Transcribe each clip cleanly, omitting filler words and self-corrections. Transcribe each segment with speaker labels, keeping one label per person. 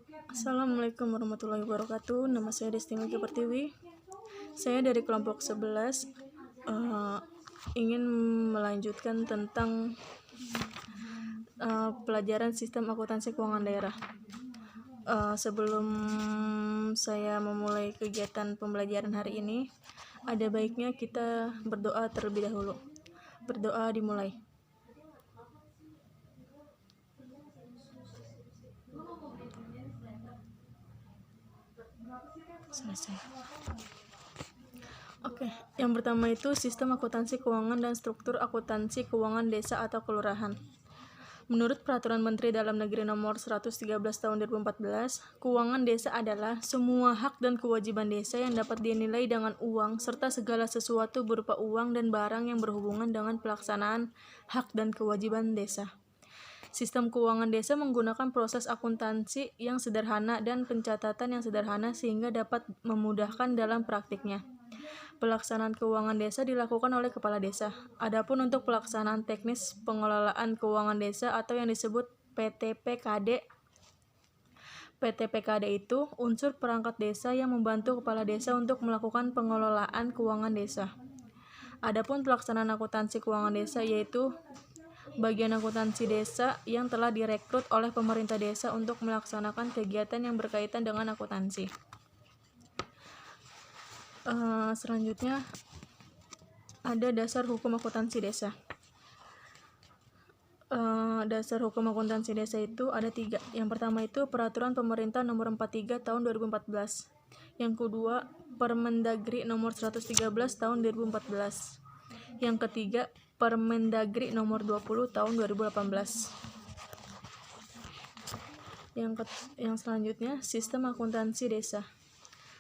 Speaker 1: Assalamualaikum warahmatullahi wabarakatuh. Nama saya Destiny Pertiwi. Saya dari kelompok 11 ingin melanjutkan tentang pelajaran sistem akuntansi keuangan daerah. Sebelum saya memulai kegiatan pembelajaran hari ini, ada baiknya kita berdoa terlebih dahulu. Berdoa dimulai. Selesai. Oke, yang pertama itu sistem akuntansi keuangan dan struktur akuntansi keuangan desa atau kelurahan. Menurut Peraturan Menteri Dalam Negeri Nomor 113 Tahun 2014, keuangan desa adalah semua hak dan kewajiban desa yang dapat dinilai dengan uang serta segala sesuatu berupa uang dan barang yang berhubungan dengan pelaksanaan hak dan kewajiban desa. Sistem keuangan desa menggunakan proses akuntansi yang sederhana dan pencatatan yang sederhana sehingga dapat memudahkan dalam praktiknya. Pelaksanaan keuangan desa dilakukan oleh kepala desa. Adapun untuk pelaksanaan teknis pengelolaan keuangan desa atau yang disebut PTPKD. PTPKD itu unsur perangkat desa yang membantu kepala desa untuk melakukan pengelolaan keuangan desa. Adapun pelaksanaan akuntansi keuangan desa yaitu bagian akuntansi desa yang telah direkrut oleh pemerintah desa untuk melaksanakan kegiatan yang berkaitan dengan akuntansi. Selanjutnya ada dasar hukum akuntansi desa. Dasar hukum akuntansi desa itu ada 3. Yang pertama itu Peraturan Pemerintah Nomor 43 Tahun 2014. Yang kedua Permendagri Nomor 113 Tahun 2014. Yang ketiga Permendagri Nomor 20 Tahun 2018. Yang selanjutnya sistem akuntansi desa.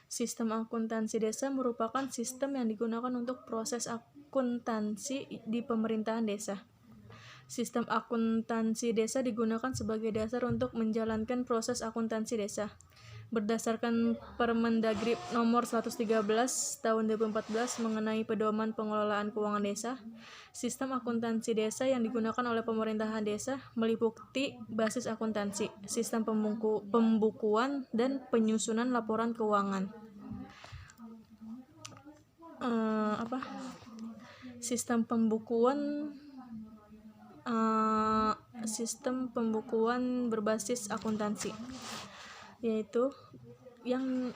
Speaker 1: Sistem akuntansi desa merupakan sistem yang digunakan untuk proses akuntansi di pemerintahan desa. Sistem akuntansi desa digunakan sebagai dasar untuk menjalankan proses akuntansi desa. Berdasarkan Permendagri Nomor 113 Tahun 2014 mengenai pedoman pengelolaan keuangan desa, sistem akuntansi desa yang digunakan oleh pemerintahan desa meliputi basis akuntansi, sistem pembukuan, dan penyusunan laporan keuangan. Sistem pembukuan berbasis akuntansi, yaitu yang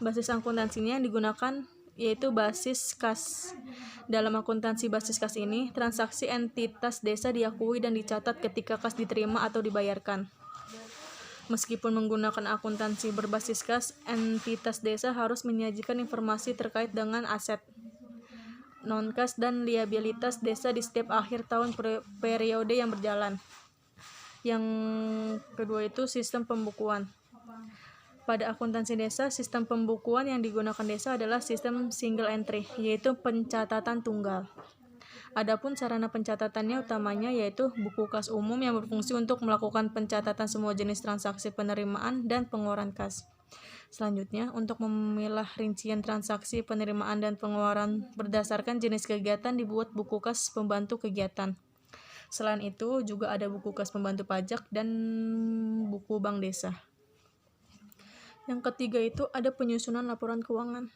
Speaker 1: basis akuntansinya yang digunakan yaitu basis kas. Dalam akuntansi basis kas ini, transaksi entitas desa diakui dan dicatat ketika kas diterima atau dibayarkan. Meskipun menggunakan akuntansi berbasis kas, entitas desa harus menyajikan informasi terkait dengan aset, non-kas, dan liabilitas desa di setiap akhir tahun periode yang berjalan. Yang kedua itu sistem pembukuan. Pada akuntansi desa, sistem pembukuan yang digunakan desa adalah sistem single entry, yaitu pencatatan tunggal. Adapun sarana pencatatannya utamanya yaitu buku kas umum yang berfungsi untuk melakukan pencatatan semua jenis transaksi penerimaan dan pengeluaran kas. Selanjutnya, untuk memilah rincian transaksi penerimaan dan pengeluaran berdasarkan jenis kegiatan dibuat buku kas pembantu kegiatan. Selain itu, juga ada buku kas pembantu pajak dan buku bank desa. Yang ketiga itu ada penyusunan laporan keuangan.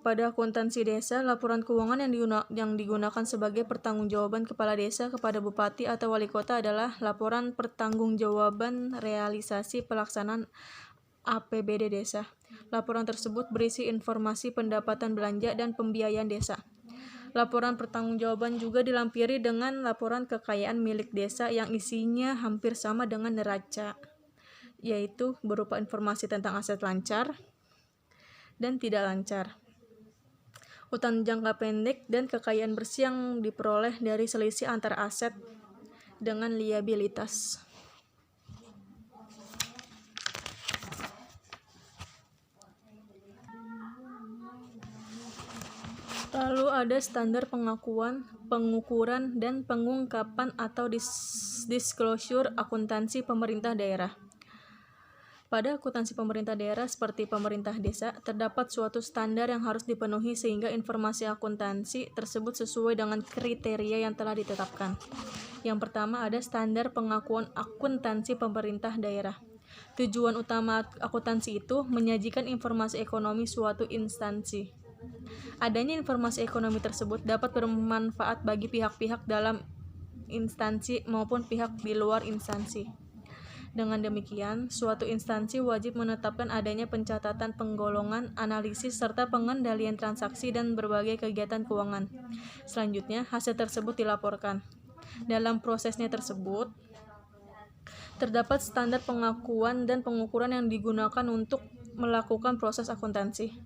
Speaker 1: Pada akuntansi desa, laporan keuangan yang digunakan sebagai pertanggungjawaban kepala desa kepada bupati atau wali kota adalah laporan pertanggungjawaban realisasi pelaksanaan APBD desa. Laporan tersebut berisi informasi pendapatan belanja dan pembiayaan desa. Laporan pertanggungjawaban juga dilampiri dengan laporan kekayaan milik desa yang isinya hampir sama dengan neraca, yaitu berupa informasi tentang aset lancar dan tidak lancar, utang jangka pendek, dan kekayaan bersih yang diperoleh dari selisih antara aset dengan liabilitas. Lalu ada standar pengakuan, pengukuran, dan pengungkapan atau disclosure akuntansi pemerintah daerah. Pada akuntansi pemerintah daerah seperti pemerintah desa, terdapat suatu standar yang harus dipenuhi sehingga informasi akuntansi tersebut sesuai dengan kriteria yang telah ditetapkan. Yang pertama ada standar pengakuan akuntansi pemerintah daerah. Tujuan utama akuntansi itu menyajikan informasi ekonomi suatu instansi. Adanya informasi ekonomi tersebut dapat bermanfaat bagi pihak-pihak dalam instansi maupun pihak di luar instansi. Dengan demikian, suatu instansi wajib menetapkan adanya pencatatan penggolongan, analisis, serta pengendalian transaksi dan berbagai kegiatan keuangan. Selanjutnya, hasil tersebut dilaporkan. Dalam prosesnya tersebut, terdapat standar pengakuan dan pengukuran yang digunakan untuk melakukan proses akuntansi.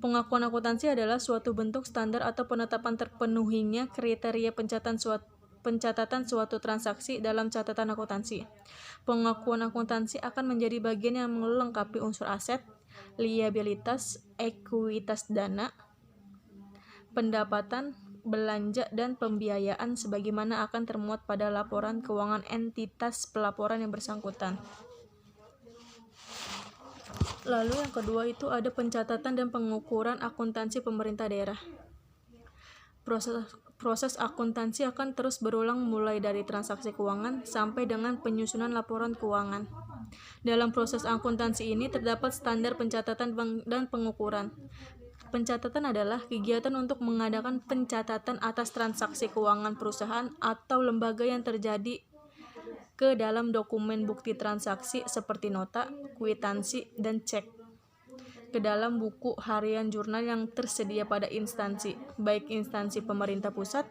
Speaker 1: Pengakuan akuntansi adalah suatu bentuk standar atau penetapan terpenuhinya kriteria pencatatan suatu transaksi dalam catatan akuntansi. Pengakuan akuntansi akan menjadi bagian yang melengkapi unsur aset, liabilitas, ekuitas dana, pendapatan, belanja, dan pembiayaan sebagaimana akan termuat pada laporan keuangan entitas pelaporan yang bersangkutan. Lalu yang kedua itu ada pencatatan dan pengukuran akuntansi pemerintah daerah. Proses akuntansi akan terus berulang mulai dari transaksi keuangan sampai dengan penyusunan laporan keuangan. Dalam proses akuntansi ini terdapat standar pencatatan dan pengukuran. Pencatatan adalah kegiatan untuk mengadakan pencatatan atas transaksi keuangan perusahaan atau lembaga yang terjadi ke dalam dokumen bukti transaksi seperti nota, kwitansi, dan cek ke dalam buku harian jurnal yang tersedia pada instansi, baik instansi pemerintah pusat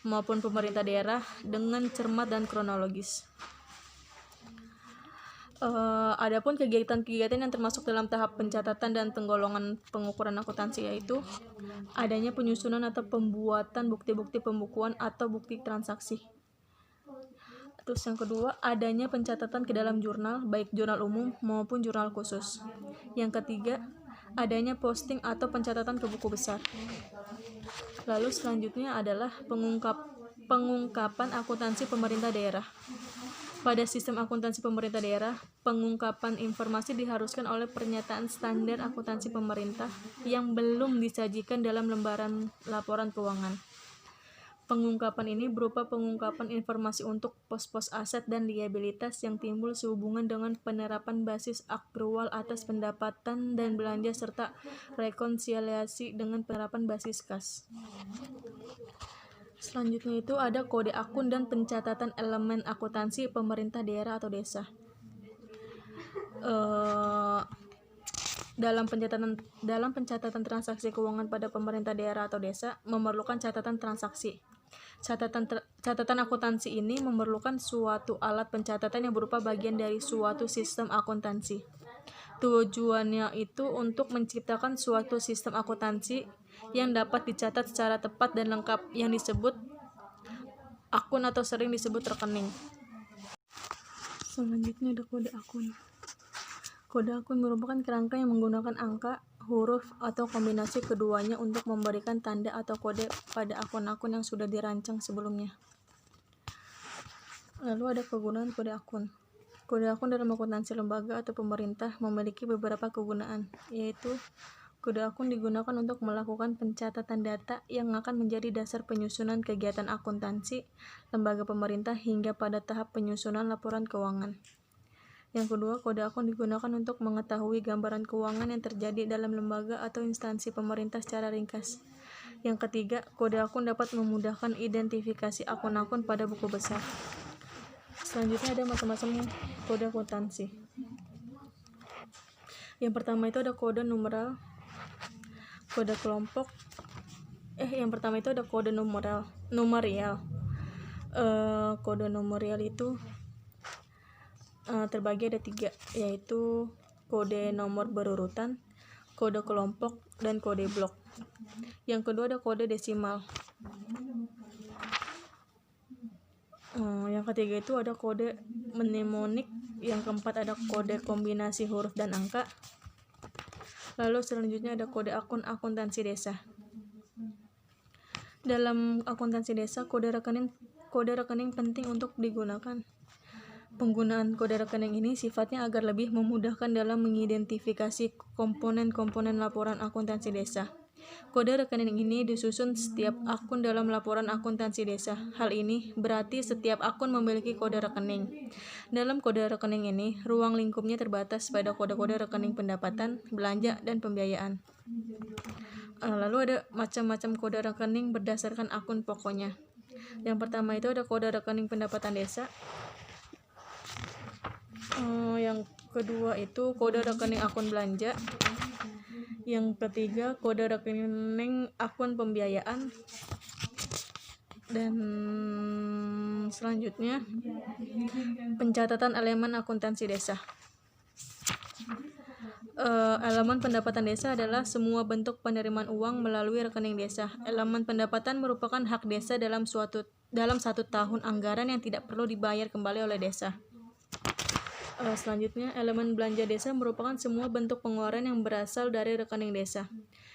Speaker 1: maupun pemerintah daerah dengan cermat dan kronologis. Adapun kegiatan-kegiatan yang termasuk dalam tahap pencatatan dan penggolongan pengukuran akuntansi yaitu adanya penyusunan atau pembuatan bukti-bukti pembukuan atau bukti transaksi. Terus yang kedua, adanya pencatatan ke dalam jurnal, baik jurnal umum maupun jurnal khusus. Yang ketiga, adanya posting atau pencatatan ke buku besar. Lalu selanjutnya adalah pengungkapan akuntansi pemerintah daerah. Pada sistem akuntansi pemerintah daerah, pengungkapan informasi diharuskan oleh pernyataan standar akuntansi pemerintah yang belum disajikan dalam lembaran laporan keuangan. Pengungkapan ini berupa pengungkapan informasi untuk pos-pos aset dan liabilitas yang timbul sehubungan dengan penerapan basis akrual atas pendapatan dan belanja serta rekonsiliasi dengan penerapan basis kas. Selanjutnya itu ada kode akun dan pencatatan elemen akuntansi pemerintah daerah atau desa. Dalam pencatatan transaksi keuangan pada pemerintah daerah atau desa memerlukan catatan transaksi. Catatan akuntansi ini memerlukan suatu alat pencatatan yang berupa bagian dari suatu sistem akuntansi. Tujuannya itu untuk menciptakan suatu sistem akuntansi yang dapat dicatat secara tepat dan lengkap yang disebut akun atau sering disebut rekening. Selanjutnya ada kode akun. Kode akun merupakan kerangka yang menggunakan angka, huruf, atau kombinasi keduanya untuk memberikan tanda atau kode pada akun-akun yang sudah dirancang sebelumnya. Lalu ada kegunaan kode akun. Kode akun dalam akuntansi lembaga atau pemerintah memiliki beberapa kegunaan, yaitu kode akun digunakan untuk melakukan pencatatan data yang akan menjadi dasar penyusunan kegiatan akuntansi lembaga pemerintah hingga pada tahap penyusunan laporan keuangan. Yang kedua, kode akun digunakan untuk mengetahui gambaran keuangan yang terjadi dalam lembaga atau instansi pemerintah secara ringkas. Yang ketiga, kode akun dapat memudahkan identifikasi akun-akun pada buku besar. Selanjutnya ada macam-macam kode akuntansi. Yang pertama itu ada kode numeral, kode kelompok. Kode numerial. Kode numerial itu terbagi ada 3, yaitu kode nomor berurutan, kode kelompok, dan kode blok. Yang kedua ada kode desimal. Yang ketiga itu ada kode mnemonik. Yang keempat ada kode kombinasi huruf dan angka. Lalu selanjutnya ada kode akun akuntansi desa. Dalam akuntansi desa, kode rekening penting untuk digunakan. Penggunaan kode rekening ini sifatnya agar lebih memudahkan dalam mengidentifikasi komponen-komponen laporan akuntansi desa. Kode rekening ini disusun setiap akun dalam laporan akuntansi desa. Hal ini berarti setiap akun memiliki kode rekening. Dalam kode rekening ini, ruang lingkupnya terbatas pada kode-kode rekening pendapatan, belanja, dan pembiayaan. Lalu ada macam-macam kode rekening berdasarkan akun pokoknya. Yang pertama itu ada kode rekening pendapatan desa. Yang kedua itu kode rekening akun belanja. Yang ketiga kode rekening akun pembiayaan. Dan selanjutnya pencatatan elemen akuntansi desa. Elemen pendapatan desa adalah semua bentuk penerimaan uang melalui rekening desa. Elemen pendapatan merupakan hak desa dalam satu tahun anggaran yang tidak perlu dibayar kembali oleh desa. Selanjutnya, elemen belanja desa merupakan semua bentuk pengeluaran yang berasal dari rekening desa.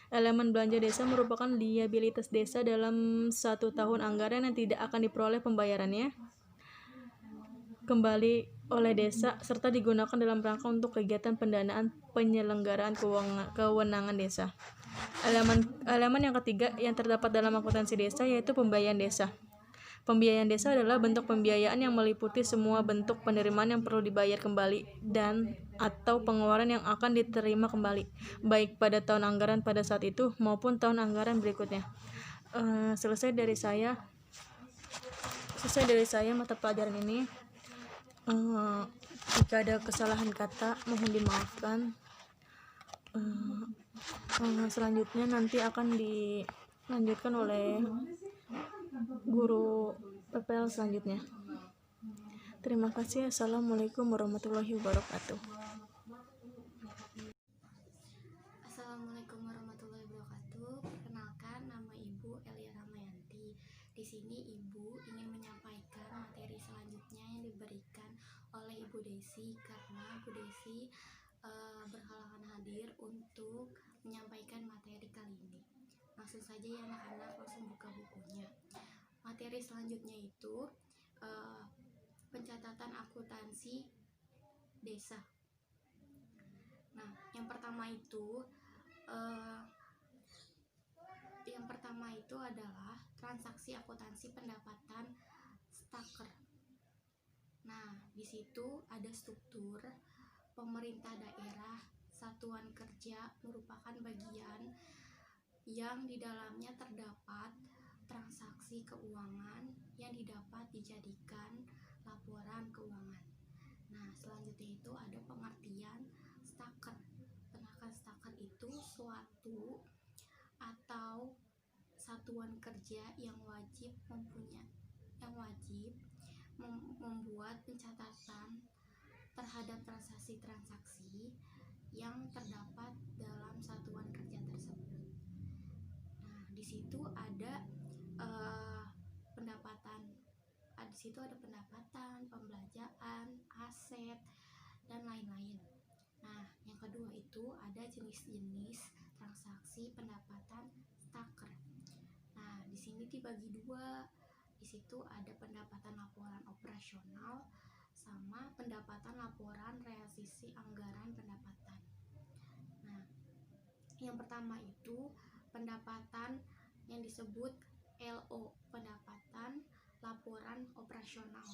Speaker 1: Elemen belanja desa merupakan liabilitas desa dalam satu tahun anggaran yang tidak akan diperoleh pembayarannya kembali oleh desa serta digunakan dalam rangka untuk kegiatan pendanaan penyelenggaraan kewenangan desa. Elemen yang ketiga yang terdapat dalam akuntansi desa yaitu pembiayaan desa. Pembiayaan desa adalah bentuk pembiayaan yang meliputi semua bentuk penerimaan yang perlu dibayar kembali dan atau pengeluaran yang akan diterima kembali, baik pada tahun anggaran pada saat itu maupun tahun anggaran berikutnya. Selesai dari saya mata pelajaran ini. Jika ada kesalahan kata mohon dimaafkan. Selanjutnya nanti akan dilanjutkan oleh guru PPL selanjutnya. Terima kasih. Assalamualaikum warahmatullahi wabarakatuh.
Speaker 2: Assalamualaikum warahmatullahi wabarakatuh. Perkenalkan, nama Ibu Elia Ramayanti. Di sini Ibu ingin menyampaikan materi selanjutnya yang diberikan oleh Ibu Desi karena Bu Desi berhalangan hadir untuk menyampaikan materi kali ini. Langsung saja ya anak-anak, langsung buka bukunya. Materi selanjutnya itu pencatatan akuntansi desa. Nah, yang pertama itu adalah transaksi akuntansi pendapatan staker. Nah, di situ ada struktur pemerintah daerah, satuan kerja merupakan bagian yang di dalamnya terdapat transaksi keuangan yang didapat dijadikan laporan keuangan. Nah, selanjutnya itu ada pengertian staker. Pengertian staker itu suatu atau satuan kerja yang wajib membuat pencatatan terhadap transaksi-transaksi yang terdapat dalam satuan kerja tersebut. Nah, di situ ada pendapatan, pembelanjaan, aset, dan lain-lain. Nah, yang kedua itu ada jenis-jenis transaksi pendapatan staker. Nah, di sini dibagi dua. Di situ ada pendapatan laporan operasional sama pendapatan laporan realisasi anggaran pendapatan. Nah, yang pertama itu pendapatan yang disebut LO, pendapatan laporan operasional.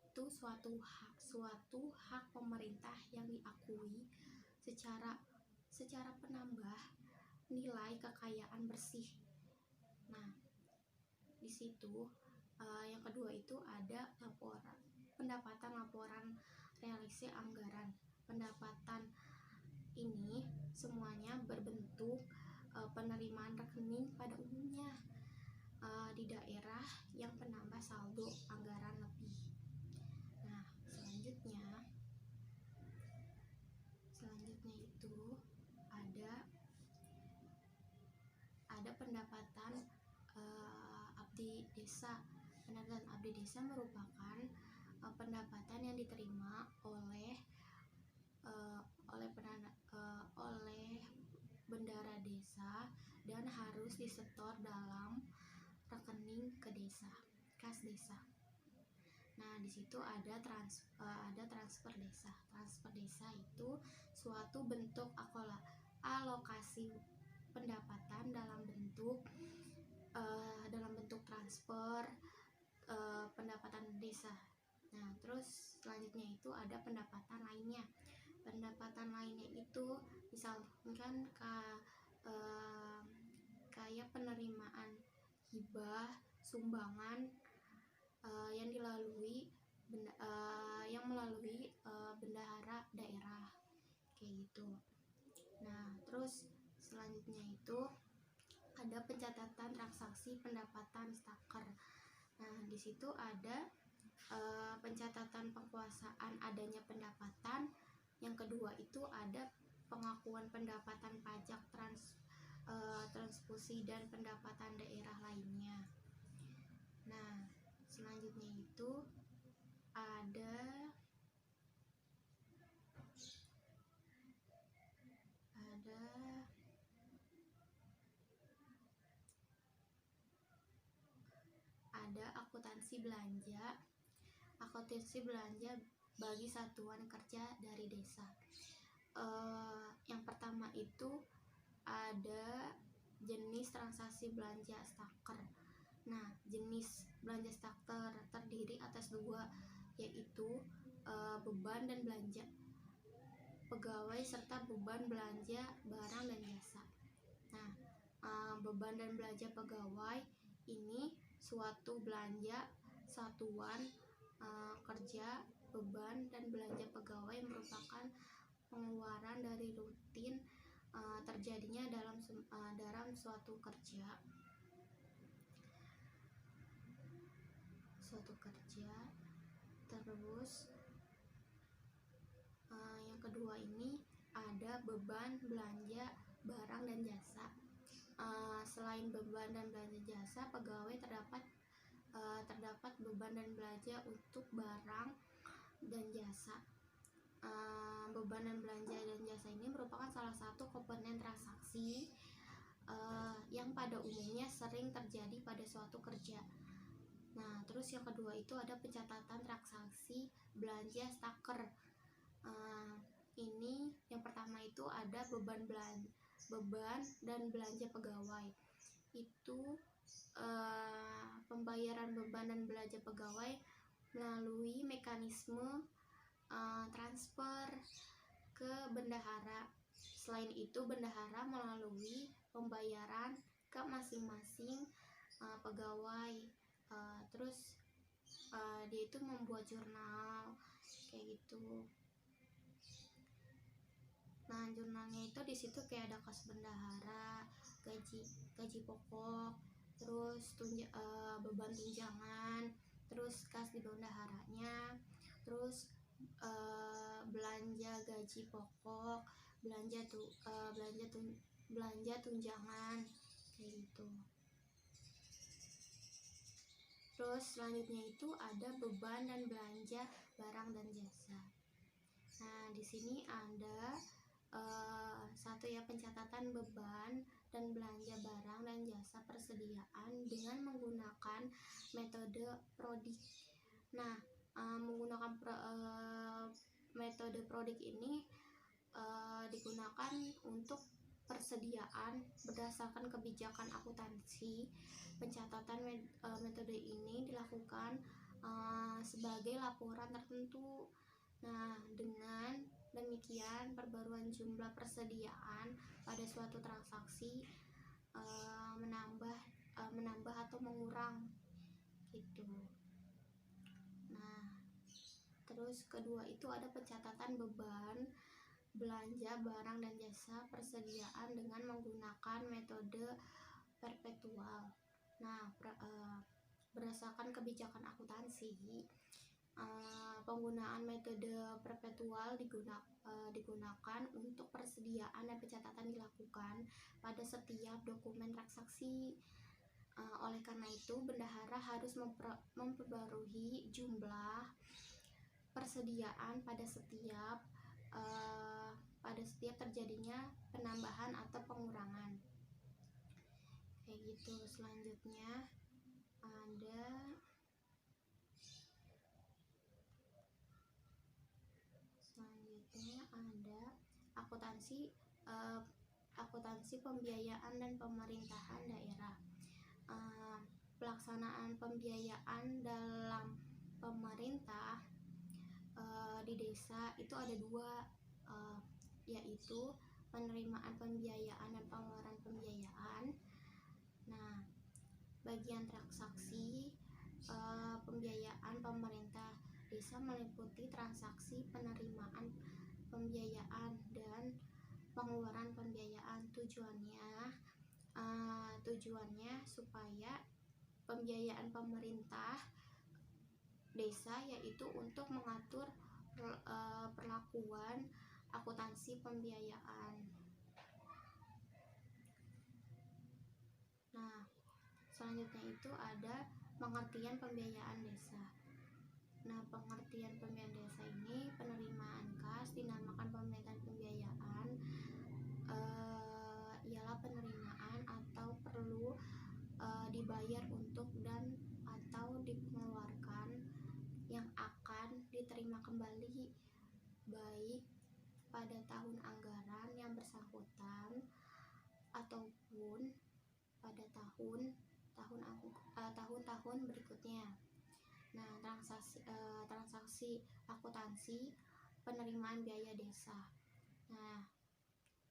Speaker 2: Itu suatu hak pemerintah yang diakui secara penambah nilai kekayaan bersih. Nah, di situ yang kedua itu ada pendapatan laporan realisasi anggaran. Pendapatan ini semuanya berbentuk penerimaan rekening pada umumnya di daerah yang penambah saldo anggaran lebih. Nah, selanjutnya itu ada pendapatan abdi desa. Pendapatan abdi desa merupakan pendapatan yang diterima oleh bendara desa dan harus disetor dalam rekening ke desa, kas desa. Nah, di situ ada transfer desa. Transfer desa itu suatu bentuk alokasi pendapatan dalam bentuk transfer pendapatan desa. Nah, terus selanjutnya itu ada pendapatan lainnya. Pendapatan lainnya itu misalkan kayak penerimaan hibah, sumbangan yang melalui bendahara daerah kayak gitu. Nah, terus selanjutnya itu ada pencatatan transaksi pendapatan staker. Nah, di situ ada pencatatan penguasaan adanya pendapatan. Yang kedua itu ada pengakuan pendapatan pajak transfusi dan pendapatan daerah lainnya. Nah, selanjutnya itu ada akuntansi belanja. Akuntansi belanja bagi satuan kerja dari desa. Yang pertama itu ada jenis transaksi belanja staker. Nah, jenis belanja staker terdiri atas dua, yaitu beban dan belanja pegawai serta beban belanja barang dan jasa. Nah, beban dan belanja pegawai ini suatu belanja satuan kerja. Beban dan belanja pegawai merupakan pengeluaran dari rutin terjadinya dalam suatu kerja. Terus yang kedua ini ada beban belanja barang dan jasa. Selain beban dan belanja jasa, pegawai terdapat beban dan belanja untuk barang dan jasa. Beban dan belanja dan jasa ini merupakan salah satu komponen transaksi yang pada umumnya sering terjadi pada suatu kerja. Nah, terus yang kedua itu ada pencatatan transaksi belanja staker. Ini yang pertama itu ada beban dan belanja pegawai. Itu pembayaran beban dan belanja pegawai melalui mekanisme transfer ke bendahara. Selain itu, bendahara melalui pembayaran ke masing-masing pegawai. Terus dia itu membuat jurnal kayak gitu. Nah, jurnalnya itu di situ kayak ada kas bendahara, gaji pokok, terus beban tunjangan, terus kas di bendaharanya, terus belanja gaji pokok, belanja tunjangan kayak gitu. Terus selanjutnya itu ada beban dan belanja barang dan jasa. Nah, di sini ada satu ya, pencatatan beban dan belanja barang dan jasa persediaan dengan menggunakan metode prodik. Nah, menggunakan metode prodik ini digunakan untuk persediaan berdasarkan kebijakan akuntansi. Pencatatan metode ini dilakukan sebagai laporan tertentu. Nah, dengan demikian perbaruan jumlah persediaan pada suatu transaksi menambah atau mengurang gitu. Nah, terus kedua itu ada pencatatan beban belanja barang dan jasa persediaan dengan menggunakan metode perpetual. Nah, berdasarkan kebijakan akuntansi, penggunaan metode perpetual digunakan untuk persediaan dan pencatatan dilakukan pada setiap dokumen transaksi. Oleh karena itu, bendahara harus memperbarui jumlah persediaan pada setiap terjadinya penambahan atau pengurangan kayak gitu. Selanjutnya ada ada akuntansi pembiayaan dan pemerintahan daerah. Pelaksanaan pembiayaan dalam pemerintah di desa itu ada dua, yaitu penerimaan pembiayaan dan pengeluaran pembiayaan. Nah, bagian transaksi pembiayaan pemerintah desa meliputi transaksi penerimaan pembiayaan dan pengeluaran pembiayaan. Tujuannya supaya pembiayaan pemerintah desa yaitu untuk mengatur perlakuan akuntansi pembiayaan. Nah, selanjutnya itu ada pengertian pembiayaan desa. Nah, pengertian pembiayaan desa ini penerimaan kas dinamakan pemerintahan pembiayaan, ialah penerimaan atau perlu dibayar untuk dan atau dikeluarkan yang akan diterima kembali baik pada tahun anggaran yang bersangkutan ataupun pada tahun-tahun berikutnya. Nah, transaksi akuntansi penerimaan biaya desa. Nah,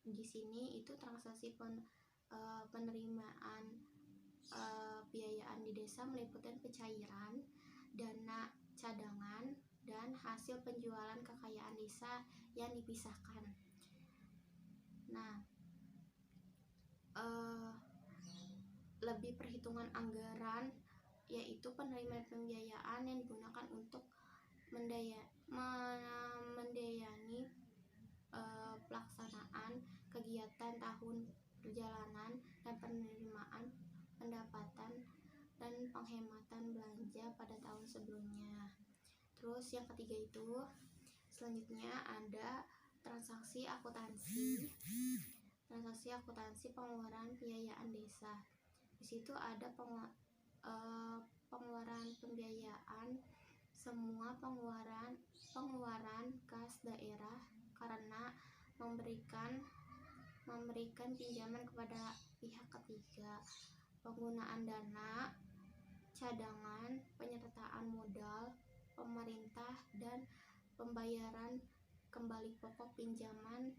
Speaker 2: di sini itu transaksi penerimaan biayaan di desa meliputi pencairan dana cadangan dan hasil penjualan kekayaan desa yang dipisahkan. Nah, lebih perhitungan anggaran yaitu penerimaan pembiayaan yang digunakan untuk mendayani pelaksanaan kegiatan tahun perjalanan dan penerimaan pendapatan dan penghematan belanja pada tahun sebelumnya. Terus yang ketiga itu selanjutnya ada transaksi akuntansi pengeluaran biayaan desa. Di situ ada pengeluaran pembiayaan, semua pengeluaran kas daerah karena memberikan pinjaman kepada pihak ketiga, penggunaan dana cadangan, penyertaan modal pemerintah dan pembayaran kembali pokok pinjaman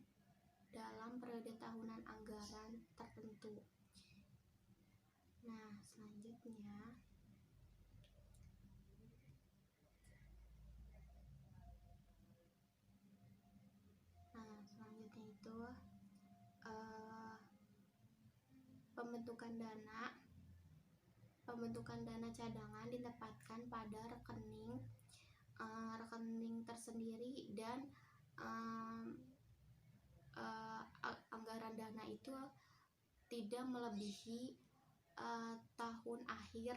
Speaker 2: dalam periode tahunan anggaran tertentu. Nah, selanjutnya itu pembentukan dana cadangan ditempatkan pada rekening tersendiri dan anggaran dana itu tidak melebihi tahun akhir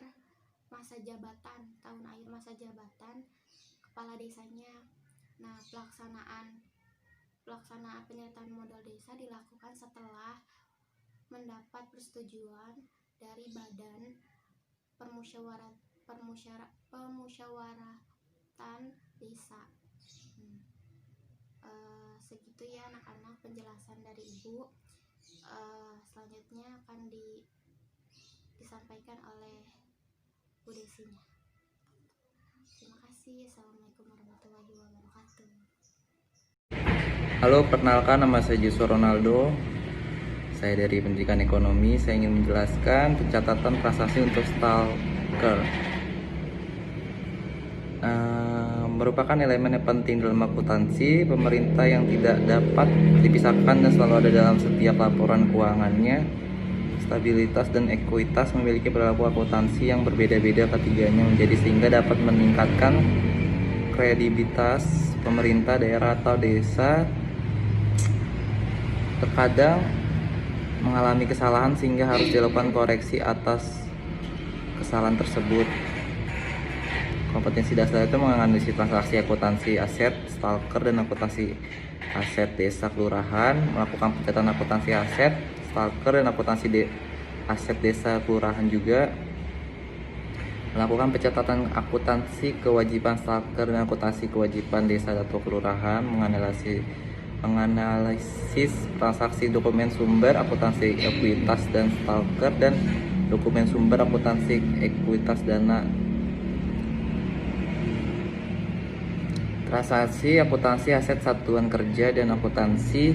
Speaker 2: masa jabatan kepala desanya. Nah, pelaksanaan penyertaan modal desa dilakukan setelah mendapat persetujuan dari Badan Permusyawaratan Desa. Segitu ya anak-anak penjelasan dari Ibu. Selanjutnya akan disampaikan oleh Bu Desinya. Terima kasih. Assalamualaikum warahmatullahi wabarakatuh.
Speaker 3: Halo, perkenalkan nama saya Jusuf Ronaldo. Saya dari Pendidikan Ekonomi. Saya ingin menjelaskan pencatatan transaksi untuk stalker. Merupakan elemen yang penting dalam akuntansi pemerintah yang tidak dapat dipisahkan dan selalu ada dalam setiap laporan keuangannya. Stabilitas dan ekuitas memiliki perilaku akuntansi yang berbeda-beda ketiganya menjadi sehingga dapat meningkatkan kredibilitas pemerintah daerah atau desa. Terkadang mengalami kesalahan sehingga harus dilakukan koreksi atas kesalahan tersebut. Kompetensi dasar itu menganalisis transaksi akuntansi aset stalker dan akuntansi aset desa kelurahan, melakukan pencatatan akuntansi aset stalker dan akuntansi aset desa kelurahan juga, melakukan pencatatan akuntansi kewajiban stalker dan akuntansi kewajiban desa atau kelurahan, menganalisis menganalisis transaksi dokumen sumber akuntansi ekuitas dan stalker, dan dokumen sumber akuntansi ekuitas dana. Transaksi akuntansi aset satuan kerja dan akuntansi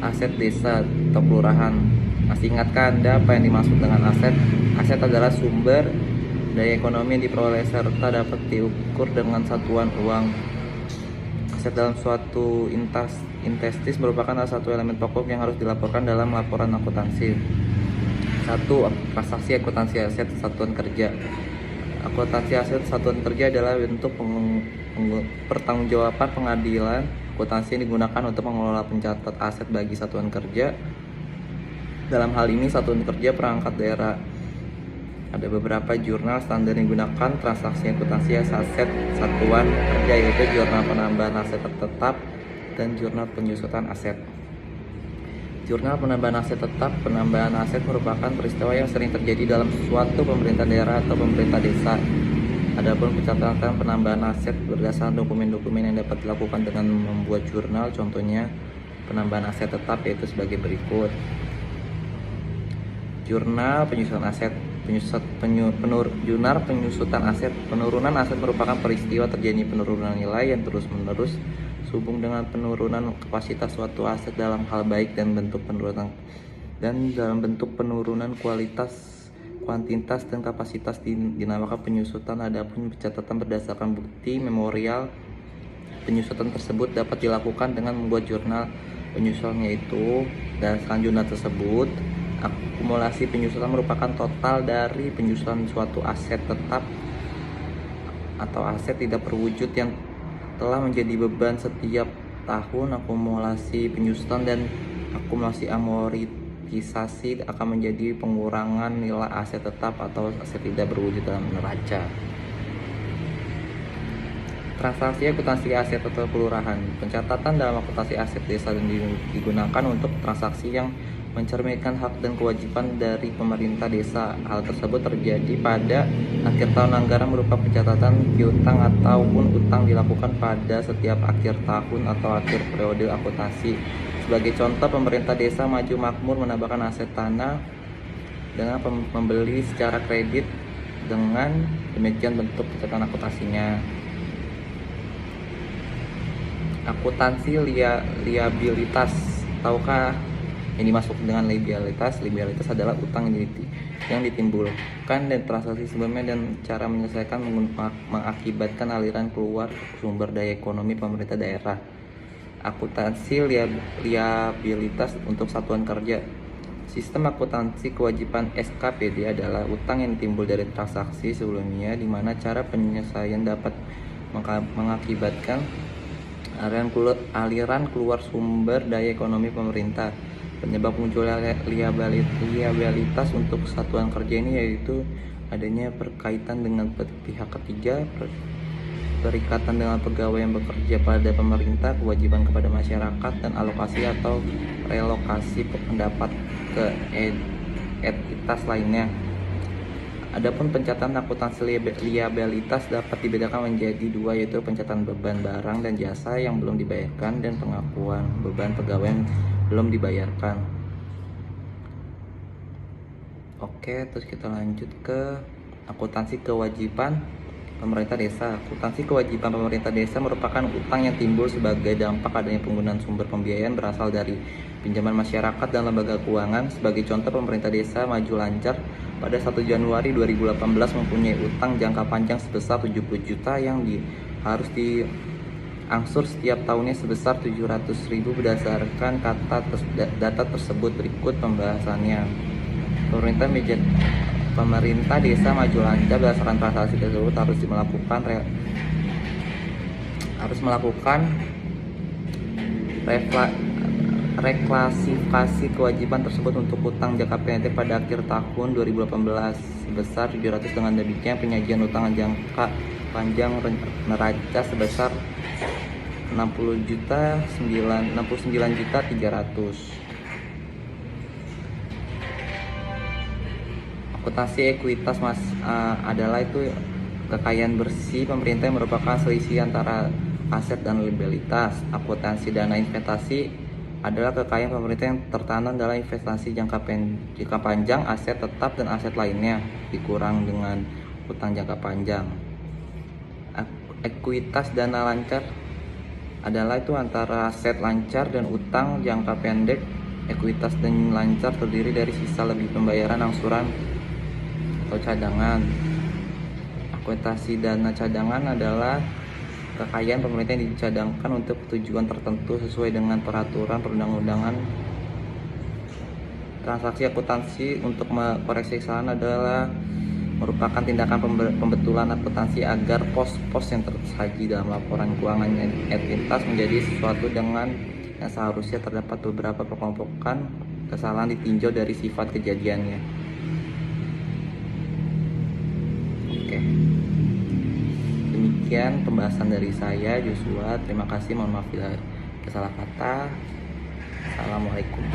Speaker 3: aset desa atau kelurahan. Masih ingatkah Anda apa yang dimaksud dengan aset? Aset adalah sumber daya ekonomi yang diperoleh serta dapat diukur dengan satuan uang. Aset dalam suatu intestis merupakan salah satu elemen pokok yang harus dilaporkan dalam laporan akuntansi. 1. Transaksi akuntansi aset satuan kerja. Akuntansi aset satuan kerja adalah bentuk pertanggungjawaban pengadilan akuntansi yang digunakan untuk mengelola pencatat aset bagi satuan kerja. Dalam hal ini satuan kerja perangkat daerah. Ada beberapa jurnal standar yang digunakan transaksi akuntansi aset satuan kerja, yaitu jurnal penambahan aset tetap dan jurnal penyusutan aset. Jurnal penambahan aset tetap. Penambahan aset merupakan peristiwa yang sering terjadi dalam suatu pemerintah daerah atau pemerintah desa. Adapun pencatatan penambahan aset berdasarkan dokumen-dokumen yang dapat dilakukan dengan membuat jurnal, contohnya penambahan aset tetap yaitu sebagai berikut. Jurnal penyusutan aset. Jurnal penyusutan aset. Penurunan aset merupakan peristiwa terjadi penurunan nilai yang terus-menerus sehubung dengan penurunan kapasitas suatu aset dalam hal baik dan dalam bentuk penurunan kualitas, kuantitas dan kapasitas dinamakan penyusutan. Adapun pencatatan berdasarkan bukti memorial penyusutan tersebut dapat dilakukan dengan membuat jurnal penyusutan, yaitu berdasarkan jurnal tersebut. Akumulasi penyusutan merupakan total dari penyusutan suatu aset tetap atau aset tidak terwujud yang telah menjadi beban setiap tahun. Akumulasi penyusutan dan akumulasi amortisasi akan menjadi pengurangan nilai aset tetap atau aset tidak berwujud dalam neraca. Transaksi akuntansi aset atau kelurahan. Pencatatan dalam akuntansi aset desa digunakan untuk transaksi yang mencerminkan hak dan kewajiban dari pemerintah desa. Hal tersebut terjadi pada akhir tahun anggaran berupa pencatatan piutang ataupun utang dilakukan pada setiap akhir tahun atau akhir periode akuntansi. Sebagai contoh, pemerintah desa maju makmur menambahkan aset tanah dengan membeli secara kredit. Dengan demikian bentuk pencatatan akuntansinya. Akuntansi liabilitas. Tahukah yang dimasuk dengan liabilitas? Liabilitas adalah utang yang ditimbulkan dan transaksi sebelumnya dan cara menyelesaikan mengakibatkan aliran keluar sumber daya ekonomi pemerintah daerah. Akuntansi liabilitas untuk satuan kerja. Sistem akuntansi kewajiban SKPD adalah utang yang timbul dari transaksi sebelumnya, di mana cara penyelesaian dapat mengakibatkan aliran keluar sumber daya ekonomi pemerintah. Penyebab munculnya liabilitas untuk satuan kerja ini yaitu adanya berkaitan dengan pihak ketiga, berikatan dengan pegawai yang bekerja pada pemerintah, kewajiban kepada masyarakat, dan alokasi atau relokasi pendapat ke entitas lainnya. Adapun pencatatan akuntansi liabilitas dapat dibedakan menjadi dua, yaitu pencatatan beban barang dan jasa yang belum dibayarkan dan pengakuan beban pegawai yang belum dibayarkan. Oke, terus kita lanjut ke akuntansi kewajiban pemerintah desa. Akuntansi kewajiban pemerintah desa merupakan utang yang timbul sebagai dampak adanya penggunaan sumber pembiayaan berasal dari pinjaman masyarakat dan lembaga keuangan. Sebagai contoh, pemerintah desa maju lancar pada 1 Januari 2018 mempunyai utang jangka panjang sebesar 70 juta yang harus diangsur setiap tahunnya sebesar 700.000 berdasarkan data tersebut. Berikut pembahasannya. Pemerintah desa maju lancar berdasarkan transaksi tersebut harus melakukan reklasifikasi kewajiban tersebut untuk utang jangka pendek pada akhir tahun 2018 sebesar 700. Dengan demikian penyajian utang jangka panjang neraca sebesar 69.300. Akuntansi ekuitas adalah itu kekayaan bersih pemerintah yang merupakan selisih antara aset dan liabilitas. Akuntansi dana investasi adalah kekayaan pemerintah yang tertanam dalam investasi jangka panjang, aset tetap dan aset lainnya dikurang dengan utang jangka panjang. Ekuitas dana lancar adalah itu antara aset lancar dan utang jangka pendek. Ekuitas dan lancar terdiri dari sisa lebih pembayaran angsuran atau cadangan. Akuitasi dana cadangan adalah kekayaan pemerintah yang dicadangkan untuk tujuan tertentu sesuai dengan peraturan perundang-undangan. Transaksi akuntansi untuk koreksi kesalahan adalah merupakan tindakan pembetulan akuntansi agar pos-pos yang tersaji dalam laporan keuangan entitas menjadi sesuatu dengan yang seharusnya terdapat beberapa pengelompokan kesalahan ditinjau dari sifat kejadiannya. Oke. Demikian pembahasan dari saya, Joshua. Terima kasih, mohon maaf bila salah kata. Assalamualaikum.